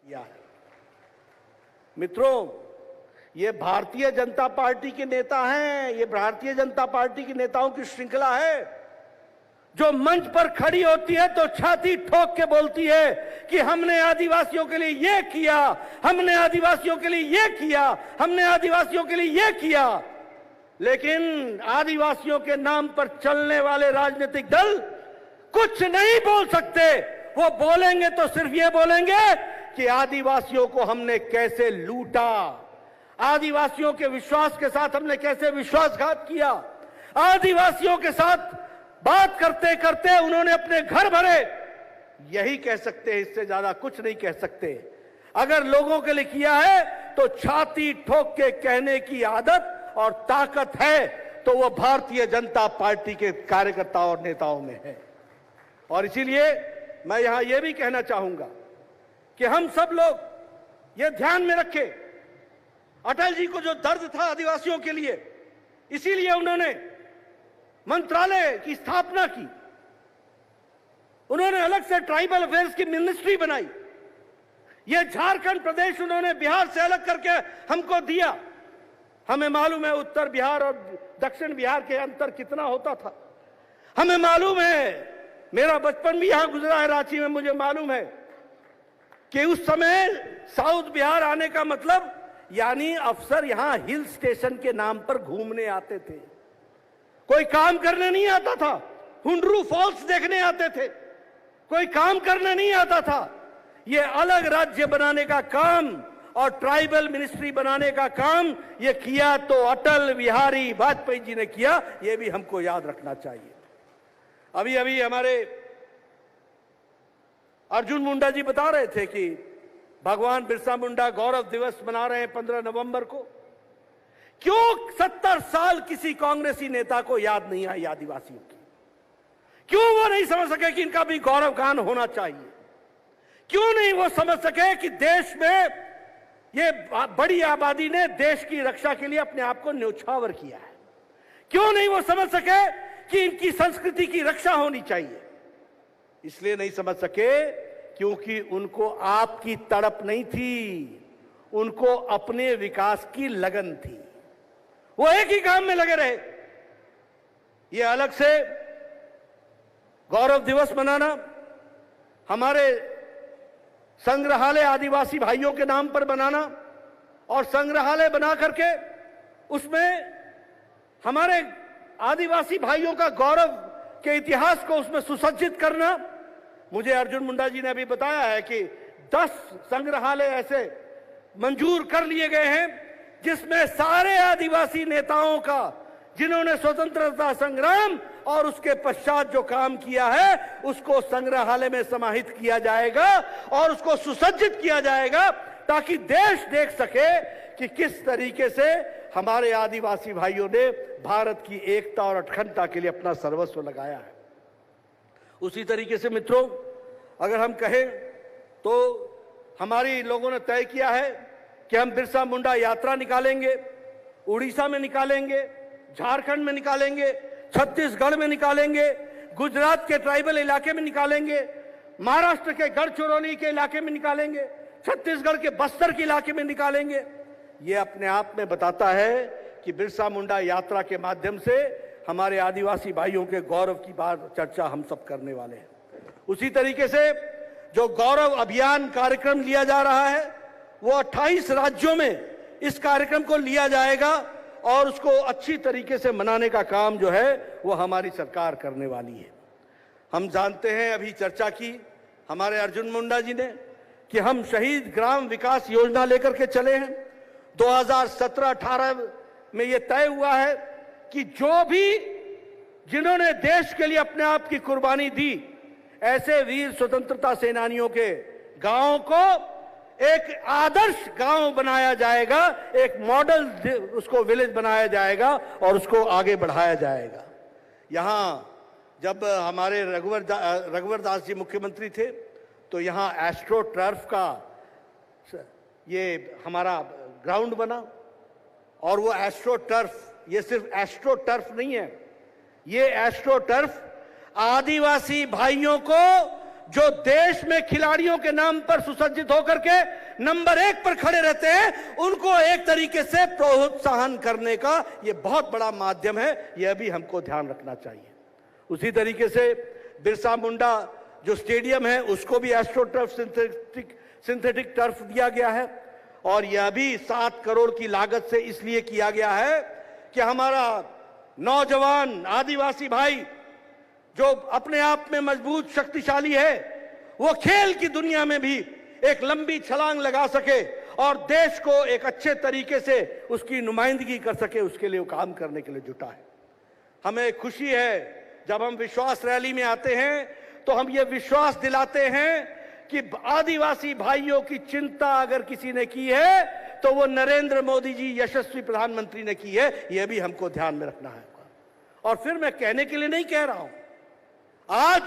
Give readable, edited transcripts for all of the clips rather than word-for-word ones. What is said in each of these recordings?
किया है। मित्रों, ये भारतीय जनता पार्टी के नेता हैं, ये भारतीय जनता पार्टी के नेताओं की श्रृंखला है जो मंच पर खड़ी होती है तो छाती ठोक के बोलती है कि हमने आदिवासियों के लिए ये किया, हमने आदिवासियों के लिए ये किया, हमने आदिवासियों के लिए ये किया। लेकिन आदिवासियों के नाम पर चलने वाले राजनीतिक दल कुछ नहीं बोल सकते। वो बोलेंगे तो सिर्फ ये बोलेंगे कि आदिवासियों को हमने कैसे लूटा, आदिवासियों के विश्वास के साथ हमने कैसे विश्वासघात किया, आदिवासियों के साथ बात करते करते उन्होंने अपने घर भरे। यही कह सकते हैं, इससे ज्यादा कुछ नहीं कह सकते। अगर लोगों के लिए किया है तो छाती ठोक के कहने की आदत और ताकत है तो वो भारतीय जनता पार्टी के कार्यकर्ताओं और नेताओं में है। और इसीलिए मैं यहां यह भी कहना चाहूंगा कि हम सब लोग ये ध्यान में रखें, अटल जी को जो दर्द था आदिवासियों के लिए, इसीलिए उन्होंने मंत्रालय की स्थापना की, उन्होंने अलग से ट्राइबल अफेयर्स की मिनिस्ट्री बनाई। यह झारखंड प्रदेश उन्होंने बिहार से अलग करके हमको दिया। हमें मालूम है उत्तर बिहार और दक्षिण बिहार के अंतर कितना होता था। हमें मालूम है, मेरा बचपन भी यहां गुजरा है रांची में, मुझे मालूम है कि उस समय साउथ बिहार आने का मतलब यानी अफसर यहां हिल स्टेशन के नाम पर घूमने आते थे, कोई काम करने नहीं आता था। हुंडरू फॉल्स देखने आते थे, कोई काम करने नहीं आता था। ये अलग राज्य बनाने का काम और ट्राइबल मिनिस्ट्री बनाने का काम ये किया तो अटल बिहारी वाजपेयी जी ने किया, ये भी हमको याद रखना चाहिए। अभी अभी हमारे अर्जुन मुंडा जी बता रहे थे कि भगवान बिरसा मुंडा गौरव दिवस मना रहे हैं 15 नवंबर को। क्यों 70 साल किसी कांग्रेसी नेता को याद नहीं आई आदिवासियों की? क्यों वो नहीं समझ सके कि इनका भी गौरव गान होना चाहिए? क्यों नहीं वो समझ सके कि देश में ये बड़ी आबादी ने देश की रक्षा के लिए अपने आप को न्योछावर किया है? क्यों नहीं वो समझ सके कि इनकी संस्कृति की रक्षा होनी चाहिए? इसलिए नहीं समझ सके क्योंकि उनको आपकी तड़प नहीं थी, उनको अपने विकास की लगन थी। वो एक ही काम में लगे रहे। ये अलग से गौरव दिवस मनाना, हमारे संग्रहालय आदिवासी भाइयों के नाम पर बनाना और संग्रहालय बना करके उसमें हमारे आदिवासी भाइयों का गौरव के इतिहास को उसमें सुसज्जित करना। मुझे अर्जुन मुंडा जी ने अभी बताया है कि 10 संग्रहालय ऐसे मंजूर कर लिए गए हैं जिसमें सारे आदिवासी नेताओं का, जिन्होंने स्वतंत्रता संग्राम और उसके पश्चात जो काम किया है उसको संग्रहालय में समाहित किया जाएगा और उसको सुसज्जित किया जाएगा ताकि देश देख सके कि किस तरीके से हमारे आदिवासी भाइयों ने भारत की एकता और अखंडता के लिए अपना सर्वस्व लगाया है। उसी तरीके से मित्रों, अगर हम कहें तो हमारी लोगों ने तय किया है कि हम बिरसा मुंडा यात्रा निकालेंगे, उड़ीसा में निकालेंगे, झारखंड में निकालेंगे, छत्तीसगढ़ में निकालेंगे, गुजरात के ट्राइबल इलाके में निकालेंगे, महाराष्ट्र के गढ़चिरौली के इलाके में निकालेंगे, छत्तीसगढ़ के बस्तर के इलाके में निकालेंगे। ये अपने आप में बताता है कि बिरसा मुंडा यात्रा के माध्यम से हमारे आदिवासी भाइयों के गौरव की बात चर्चा हम सब करने वाले हैं। उसी तरीके से जो गौरव अभियान कार्यक्रम लिया जा रहा है वो 28 राज्यों में इस कार्यक्रम को लिया जाएगा और उसको अच्छी तरीके से मनाने का काम जो है वो हमारी सरकार करने वाली है। हम जानते हैं, अभी चर्चा की हमारे अर्जुन मुंडा जी ने कि हम शहीद ग्राम विकास योजना लेकर के चले हैं। 2017-18 में ये तय हुआ है कि जो भी जिन्होंने देश के लिए अपने आप की कुर्बानी दी, ऐसे वीर स्वतंत्रता सेनानियों के गांवों को एक आदर्श गांव बनाया जाएगा, एक मॉडल उसको विलेज बनाया जाएगा और उसको आगे बढ़ाया जाएगा। यहां जब हमारे रघुवर दास जी मुख्यमंत्री थे तो यहां एस्ट्रो टर्फ का ये हमारा ग्राउंड बना और वो एस्ट्रो टर्फ, ये सिर्फ एस्ट्रो टर्फ नहीं है, ये एस्ट्रो टर्फ आदिवासी भाइयों को जो देश में खिलाड़ियों के नाम पर सुसज्जित होकर के नंबर 1 पर खड़े रहते हैं, उनको एक तरीके से प्रोत्साहन करने का यह बहुत बड़ा माध्यम है। यह भी हमको ध्यान रखना चाहिए। उसी तरीके से बिरसा मुंडा जो स्टेडियम है उसको भी एस्ट्रोटर्फ सिंथेटिक टर्फ दिया गया है, और यह भी 7 करोड़ की लागत से इसलिए किया गया है कि हमारा नौजवान आदिवासी भाई जो अपने आप में मजबूत शक्तिशाली है, वो खेल की दुनिया में भी एक लंबी छलांग लगा सके और देश को एक अच्छे तरीके से उसकी नुमाइंदगी कर सके, उसके लिए वो काम करने के लिए जुटा है। हमें खुशी है जब हम विश्वास रैली में आते हैं तो हम ये विश्वास दिलाते हैं कि आदिवासी भाइयों की चिंता अगर किसी ने की है तो वो नरेंद्र मोदी जी यशस्वी प्रधानमंत्री ने की है। यह भी हमको ध्यान में रखना है। और फिर मैं कहने के लिए नहीं कह रहा हूं, आज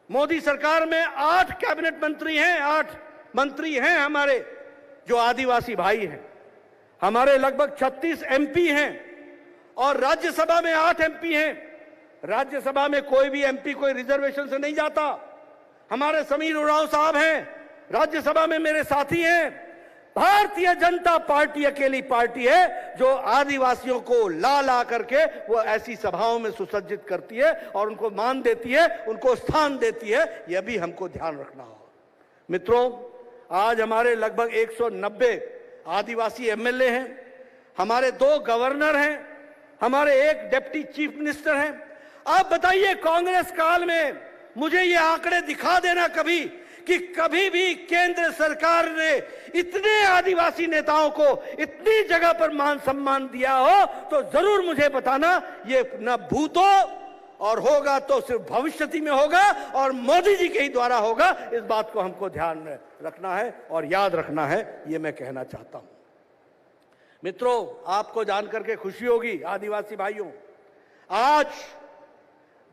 मोदी सरकार में 8 कैबिनेट मंत्री हैं, 8 मंत्री हैं हमारे जो आदिवासी भाई हैं। हमारे लगभग 36 एमपी हैं और राज्यसभा में 8 एमपी हैं। राज्यसभा में कोई भी एमपी कोई रिजर्वेशन से नहीं जाता। हमारे समीर उरांव साहब हैं, राज्यसभा में मेरे साथी हैं। भारतीय जनता पार्टी अकेली पार्टी है जो आदिवासियों को ला करके वो ऐसी सभाओं में सुसज्जित करती है और उनको मान देती है, उनको स्थान देती है। यह भी हमको ध्यान रखना होगा। मित्रों, आज हमारे लगभग 190 आदिवासी एमएलए हैं, हमारे 2 गवर्नर हैं, हमारे 1 डिप्टी चीफ मिनिस्टर हैं। आप बताइए, कांग्रेस काल में मुझे ये आंकड़े दिखा देना कभी कि कभी भी केंद्र सरकार ने इतने आदिवासी नेताओं को इतनी जगह पर मान सम्मान दिया हो तो जरूर मुझे बताना। ये न भूतो और होगा तो सिर्फ भविष्य में होगा और मोदी जी के ही द्वारा होगा। इस बात को हमको ध्यान में रखना है और याद रखना है, ये मैं कहना चाहता हूं। मित्रों, आपको जानकर के खुशी होगी आदिवासी भाइयों, आज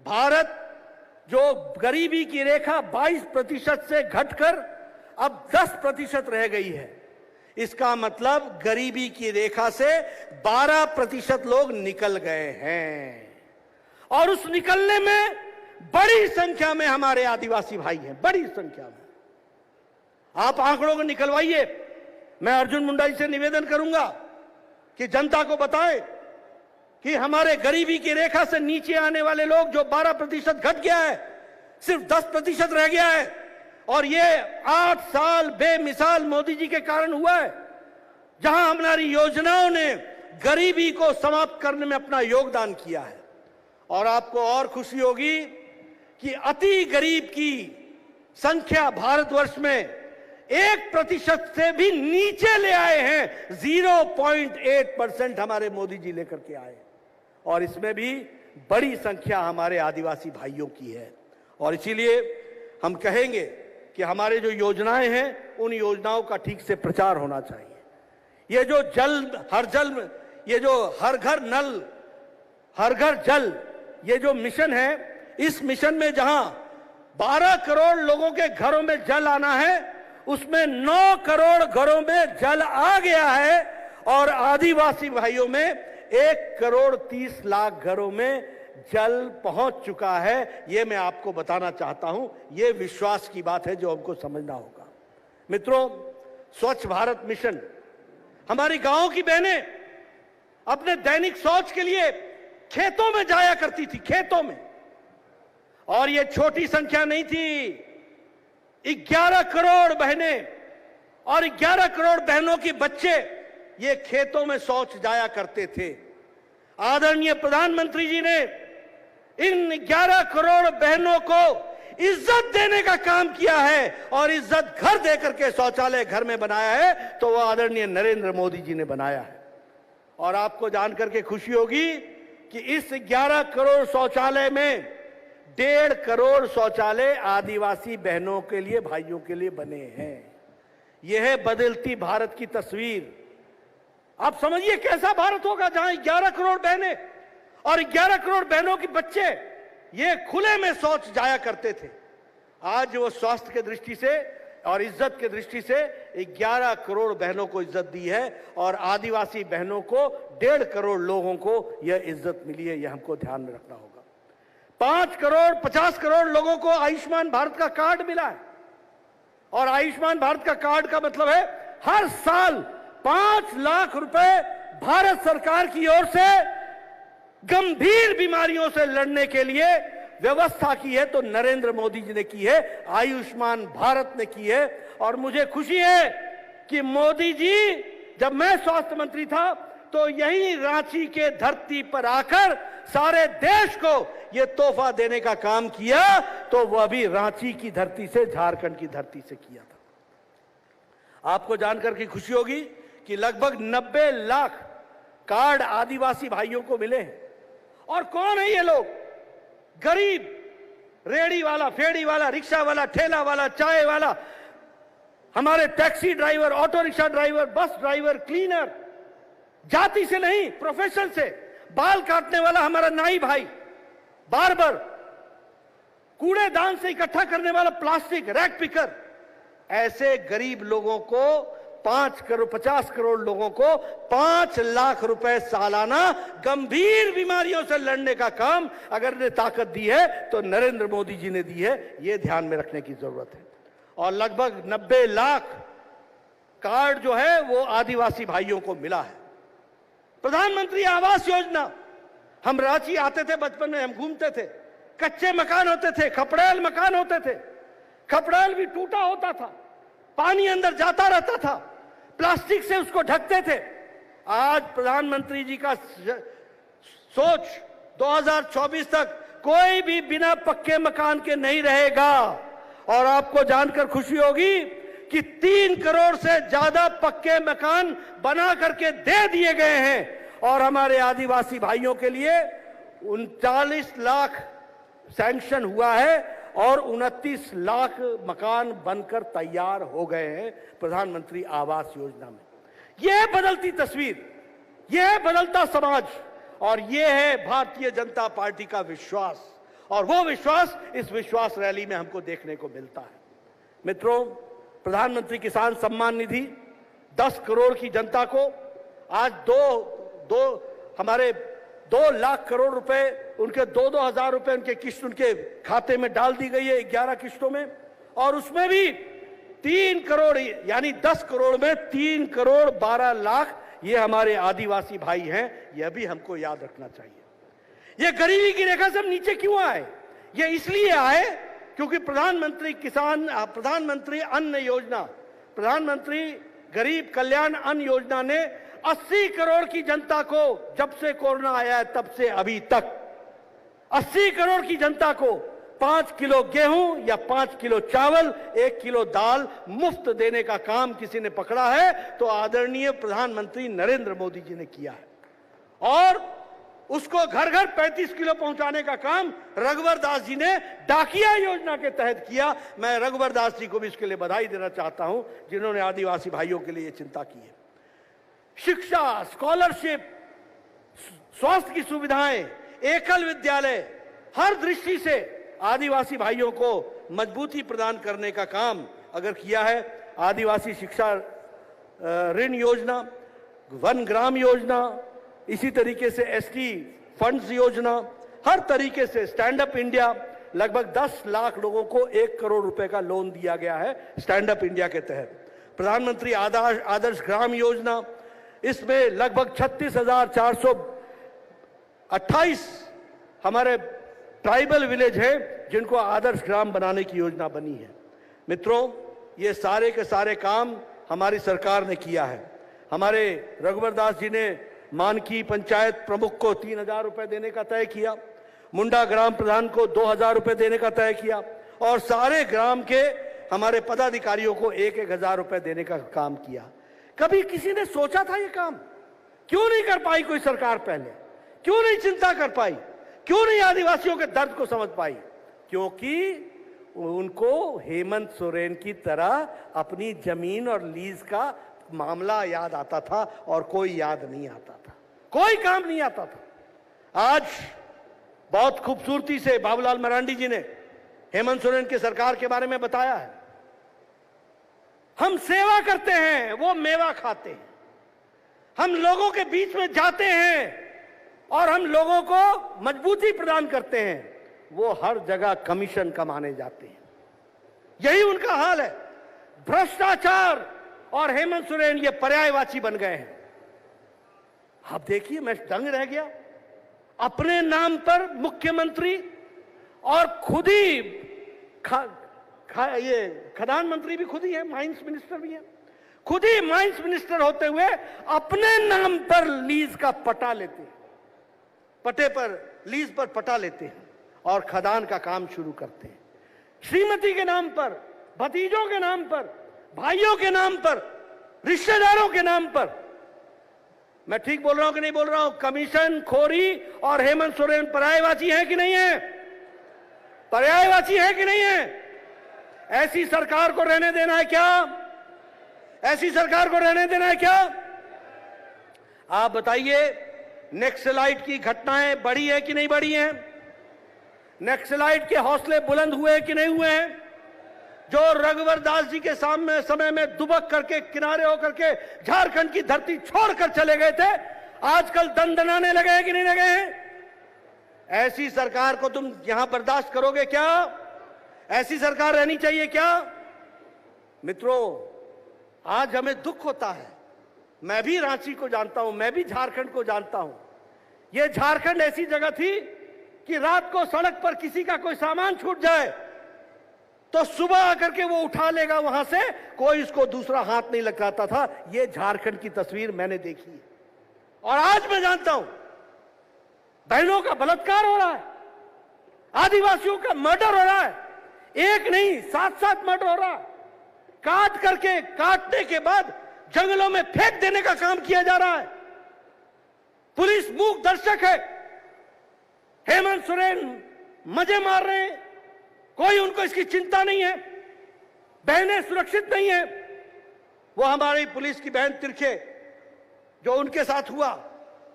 भारत जो गरीबी की रेखा 22% से घटकर अब 10% रह गई है, इसका मतलब गरीबी की रेखा से 12% लोग निकल गए हैं। और उस निकलने में बड़ी संख्या में हमारे आदिवासी भाई हैं, बड़ी संख्या में। आप आंकड़ों को निकलवाइए। मैं अर्जुन मुंडा जी से निवेदन करूंगा कि जनता को बताएं कि हमारे गरीबी की रेखा से नीचे आने वाले लोग जो 12% घट गया है, सिर्फ 10% रह गया है। और ये 8 साल बेमिसाल मोदी जी के कारण हुआ है, जहां हमारी योजनाओं ने गरीबी को समाप्त करने में अपना योगदान किया है। और आपको और खुशी होगी कि अति गरीब की संख्या भारतवर्ष में 1% से भी नीचे ले आए हैं। 0.8% हमारे मोदी जी लेकर के आए, और इसमें भी बड़ी संख्या हमारे आदिवासी भाइयों की है। और इसीलिए हम कहेंगे कि हमारे जो योजनाएं हैं उन योजनाओं का ठीक से प्रचार होना चाहिए। ये जो ये जो हर घर नल हर घर जल, ये जो मिशन है, इस मिशन में जहां 12 करोड़ लोगों के घरों में जल आना है, उसमें 9 करोड़ घरों में जल आ गया है। और आदिवासी भाइयों में 1 करोड़ 30 लाख घरों में जल पहुंच चुका है। यह मैं आपको बताना चाहता हूं। यह विश्वास की बात है जो हमको समझना होगा। मित्रों, स्वच्छ भारत मिशन, हमारी गांव की बहनें अपने दैनिक शौच के लिए खेतों में जाया करती थी, खेतों में। और यह छोटी संख्या नहीं थी, 11 करोड़ बहनें और 11 करोड़ बहनों के बच्चे ये खेतों में शौच जाया करते थे। आदरणीय प्रधानमंत्री जी ने इन 11 करोड़ बहनों को इज्जत देने का काम किया है और इज्जत घर देकर के शौचालय घर में बनाया है, तो वो आदरणीय नरेंद्र मोदी जी ने बनाया है। और आपको जानकर के खुशी होगी कि इस 11 करोड़ शौचालय में 1.5 करोड़ शौचालय आदिवासी बहनों के लिए, भाइयों के लिए बने हैं। यह है बदलती भारत की तस्वीर। आप समझिए कैसा भारत होगा जहां 11 करोड़ बहनें और 11 करोड़ बहनों के बच्चे ये खुले में शौच जाया करते थे। आज वो स्वास्थ्य की दृष्टि से और इज्जत की दृष्टि से 11 करोड़ बहनों को इज्जत दी है और आदिवासी बहनों को 1.5 करोड़ लोगों को यह इज्जत मिली है। यह हमको ध्यान में रखना होगा। 5 करोड़ 50 करोड़ लोगों को आयुष्मान भारत का कार्ड मिला है। और आयुष्मान भारत का कार्ड का मतलब है हर साल 5 लाख रुपए भारत सरकार की ओर से गंभीर बीमारियों से लड़ने के लिए व्यवस्था की है, तो नरेंद्र मोदी जी ने की है, आयुष्मान भारत ने की है। और मुझे खुशी है कि मोदी जी, जब मैं स्वास्थ्य मंत्री था तो यही रांची के धरती पर आकर सारे देश को यह तोहफा देने का काम किया, तो वह भी रांची की धरती से, झारखंड की धरती से किया था। आपको जानकर के खुशी होगी कि लगभग 90 लाख कार्ड आदिवासी भाइयों को मिले हैं। और कौन है ये लोग? गरीब, रेड़ी वाला, फेड़ी वाला, रिक्शा वाला, ठेला वाला, चाय वाला, हमारे taxi driver, auto rickshaw driver, bus driver, cleaner, जाति से नहीं प्रोफेशन से, बाल काटने वाला हमारा नाई भाई, बार्बर, कूड़ेदान से इकट्ठा करने वाला प्लास्टिक, रैक पिकर, ऐसे गरीब लोगों को 50 करोड़ लोगों को 5 लाख रुपए सालाना गंभीर बीमारियों से लड़ने का काम अगर ने ताकत दी है तो नरेंद्र मोदी जी ने दी है। यह ध्यान में रखने की जरूरत है। और लगभग 90 लाख कार्ड जो है वो आदिवासी भाइयों को मिला है। प्रधानमंत्री आवास योजना, हम रांची आते थे बचपन में, हम घूमते थे, कच्चे मकान होते थे, खपड़ेल मकान होते थे, खपड़ेल भी टूटा होता था, पानी अंदर जाता रहता था, प्लास्टिक से उसको ढकते थे। आज प्रधानमंत्री जी का सोच 2024 तक कोई भी बिना पक्के मकान के नहीं रहेगा। और आपको जानकर खुशी होगी कि 3 करोड़ से ज्यादा पक्के मकान बना करके दे दिए गए हैं। और हमारे आदिवासी भाइयों के लिए 39 लाख सैंक्शन हुआ है और 29 लाख मकान बनकर तैयार हो गए हैं प्रधानमंत्री आवास योजना में। यह बदलती तस्वीर, यह बदलता समाज, और यह है भारतीय जनता पार्टी का विश्वास। और वो विश्वास इस विश्वास रैली में हमको देखने को मिलता है। मित्रों, प्रधानमंत्री किसान सम्मान निधि 10 करोड़ की जनता को आज हमारे 2 लाख करोड़ रुपए, उनके 2-2 हजार रुपए उनके किस्त उनके खाते में डाल दी गई है 11 किस्तों में। और उसमें भी 3 करोड़, यानी 10 करोड़ में 3 करोड़ 12 लाख ये हमारे आदिवासी भाई हैं। यह भी हमको याद रखना चाहिए। ये गरीबी की रेखा से हम नीचे क्यों आए? ये इसलिए आए क्योंकि प्रधानमंत्री अन्न योजना, प्रधानमंत्री गरीब कल्याण अन्न योजना ने 80 करोड़ की जनता को, जब से कोरोना आया है तब से अभी तक 80 करोड़ की जनता को 5 किलो गेहूं या 5 किलो चावल, 1 किलो दाल मुफ्त देने का काम किसी ने पकड़ा है तो आदरणीय प्रधानमंत्री नरेंद्र मोदी जी ने किया है। और उसको घर घर 35 किलो पहुंचाने का काम रघुवर दास जी ने डाकिया योजना के तहत किया। मैं रघुवर दास जी को भी इसके लिए बधाई देना चाहता हूं, जिन्होंने आदिवासी भाइयों के लिए चिंता की है। शिक्षा, स्कॉलरशिप, स्वास्थ्य की सुविधाएं, एकल विद्यालय, हर दृष्टि से आदिवासी भाइयों को मजबूती प्रदान करने का काम अगर किया है। आदिवासी शिक्षा ऋण योजना, वन ग्राम योजना, इसी तरीके से एसटी फंड्स योजना, हर तरीके से स्टैंड अप इंडिया, लगभग 10 लाख लोगों को 1 करोड़ रुपए का लोन दिया गया है स्टैंड अप इंडिया के तहत। प्रधानमंत्री आदर्श ग्राम योजना, इसमें लगभग 36,428 हमारे ट्राइबल विलेज है जिनको आदर्श ग्राम बनाने की योजना बनी है। मित्रों, ये सारे के सारे काम हमारी सरकार ने किया है। हमारे रघुवर दास जी ने मानकी पंचायत प्रमुख को 3,000 रुपए देने का तय किया, मुंडा ग्राम प्रधान को 2,000 रुपए देने का तय किया, और सारे ग्राम के हमारे पदाधिकारियों को 1-1 हजार रुपए देने का काम किया। कभी किसी ने सोचा था ये काम? क्यों नहीं कर पाई कोई सरकार पहले? क्यों नहीं चिंता कर पाई? क्यों नहीं आदिवासियों के दर्द को समझ पाई? क्योंकि उनको हेमंत सोरेन की तरह अपनी जमीन और लीज का मामला याद आता था और कोई याद नहीं आता था, कोई काम नहीं आता था। आज बहुत खूबसूरती से बाबूलाल मरांडी जी ने हेमंत सोरेन की सरकार के बारे में बताया है। हम सेवा करते हैं, वो मेवा खाते हैं। हम लोगों के बीच में जाते हैं और हम लोगों को मजबूती प्रदान करते हैं, वो हर जगह कमीशन कमाने जाते हैं। यही उनका हाल है। भ्रष्टाचार और हेमंत सोरेन ये पर्यायवाची बन गए हैं। आप देखिए, मैं दंग रह गया। अपने नाम पर मुख्यमंत्री और खुद ही ये खदान मंत्री भी खुद ही है, माइंस मिनिस्टर भी है, खुद ही माइंस मिनिस्टर होते हुए अपने नाम पर लीज का पटा लेते हैं, पटे पर लीज पर पटा लेते हैं और खदान का काम शुरू करते हैं। श्रीमती के नाम पर, भतीजों के नाम पर, भाइयों के नाम पर, रिश्तेदारों के नाम पर। मैं ठीक बोल रहा हूं कि नहीं बोल रहा हूं? कमीशन खोरी और हेमंत सोरेन पर्यायवाची है कि नहीं है? पर्यायवाची है कि नहीं है? ऐसी सरकार को रहने देना है क्या? ऐसी सरकार को रहने देना है क्या? आप बताइए, नक्सलाइट की घटनाएं बढ़ी है कि नहीं बढ़ी हैं? नक्सलाइट के हौसले बुलंद हुए कि नहीं हुए हैं? जो रघुवर दास जी के सामने समय में दुबक करके किनारे होकर के झारखंड की धरती छोड़कर चले गए थे, आजकल दंदनाने लगे हैं कि नहीं लगे हैं? ऐसी सरकार को तुम यहां बर्दाश्त करोगे क्या? ऐसी सरकार रहनी चाहिए क्या? मित्रों, आज हमें दुख होता है। मैं भी रांची को जानता हूं, मैं भी झारखंड को जानता हूं। यह झारखंड ऐसी जगह थी कि रात को सड़क पर किसी का कोई सामान छूट जाए तो सुबह आकर के वो उठा लेगा वहां से, कोई उसको दूसरा हाथ नहीं लगाता था। ये झारखंड की तस्वीर मैंने देखी है। और आज मैं जानता हूं, बहनों का बलात्कार हो रहा है, आदिवासियों का मर्डर हो रहा है, एक नहीं 7-7 मर्डर हो रहा है। काट करके, काटने के बाद जंगलों में फेंक देने का काम किया जा रहा है। पुलिस मूक दर्शक है। हेमंत सोरेन मजे मार रहे हैं, कोई उनको इसकी चिंता नहीं है। बहनें सुरक्षित नहीं है। वो हमारी पुलिस की बहन तिरछे जो उनके साथ हुआ,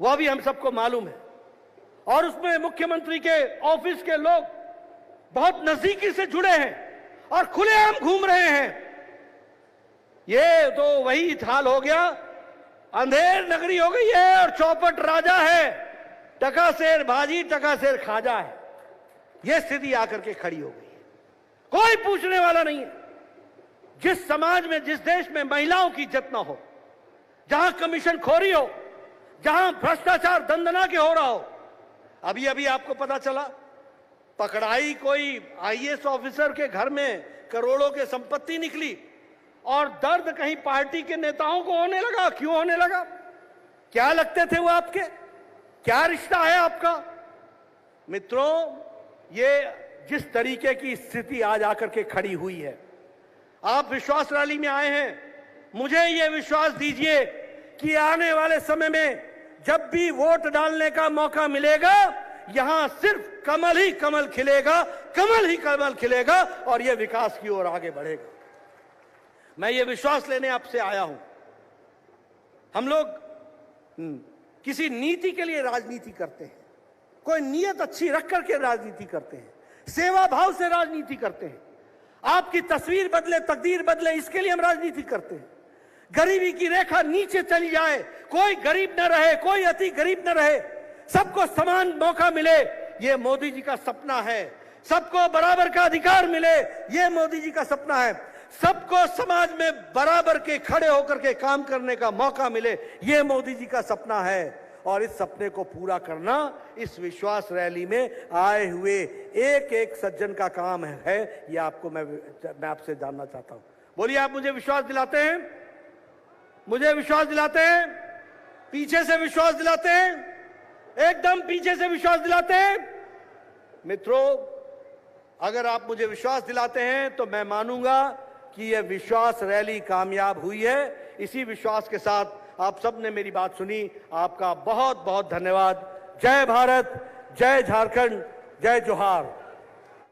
वह भी हम सबको मालूम है। और उसमें मुख्यमंत्री के ऑफिस के लोग बहुत नजदीकी से जुड़े हैं और खुलेआम घूम रहे हैं। ये तो वही हाल हो गया, अंधेर नगरी हो गई है और चौपट राजा है, टका शेर भाजी टका शेर खाजा है। यह स्थिति आकर के खड़ी हो गई है। कोई पूछने वाला नहीं है। जिस समाज में, जिस देश में महिलाओं की इज्जत न हो, जहां कमीशन खोरी हो, जहां भ्रष्टाचार दंदना के हो रहा हो। अभी अभी आपको पता चला, पकड़ाई कोई आईएएस ऑफिसर के घर में करोड़ों की संपत्ति निकली और दर्द कहीं पार्टी के नेताओं को होने लगा। क्यों होने लगा? क्या लगते थे वो आपके? क्या रिश्ता है आपका? मित्रों, ये जिस तरीके की स्थिति आज आकर के खड़ी हुई है, आप विश्वास रैली में आए हैं, मुझे ये विश्वास दीजिए कि आने वाले समय में जब भी वोट डालने का मौका मिलेगा, यहां सिर्फ कमल ही कमल खिलेगा, कमल ही कमल खिलेगा और यह विकास की ओर आगे बढ़ेगा। मैं ये विश्वास लेने आपसे आया हूं। हम लोग किसी नीति के लिए राजनीति करते हैं, कोई नीयत अच्छी रख करके राजनीति करते हैं, सेवा भाव से राजनीति करते हैं। आपकी तस्वीर बदले, तकदीर बदले, इसके लिए हम राजनीति करते हैं। गरीबी की रेखा नीचे चली जाए, कोई गरीब न रहे, कोई अति गरीब न रहे, सबको समान मौका मिले, ये मोदी जी का सपना है। सबको बराबर का अधिकार मिले, ये मोदी जी का सपना है। सबको समाज में बराबर के खड़े होकर के काम करने का मौका मिले, ये मोदी जी का सपना है। और इस सपने को पूरा करना इस विश्वास रैली में आए हुए एक एक सज्जन का काम है। ये आपको मैं आपसे जानना चाहता हूं। बोलिए, आप मुझे विश्वास दिलाते हैं? मुझे विश्वास दिलाते हैं? पीछे से विश्वास दिलाते हैं? एकदम पीछे से विश्वास दिलाते हैं? मित्रों, अगर आप मुझे विश्वास दिलाते हैं तो मैं मानूंगा कि यह विश्वास रैली कामयाब हुई है। इसी विश्वास के साथ आप सब ने मेरी बात सुनी, आपका बहुत बहुत धन्यवाद। जय भारत, जय झारखंड, जय जोहार।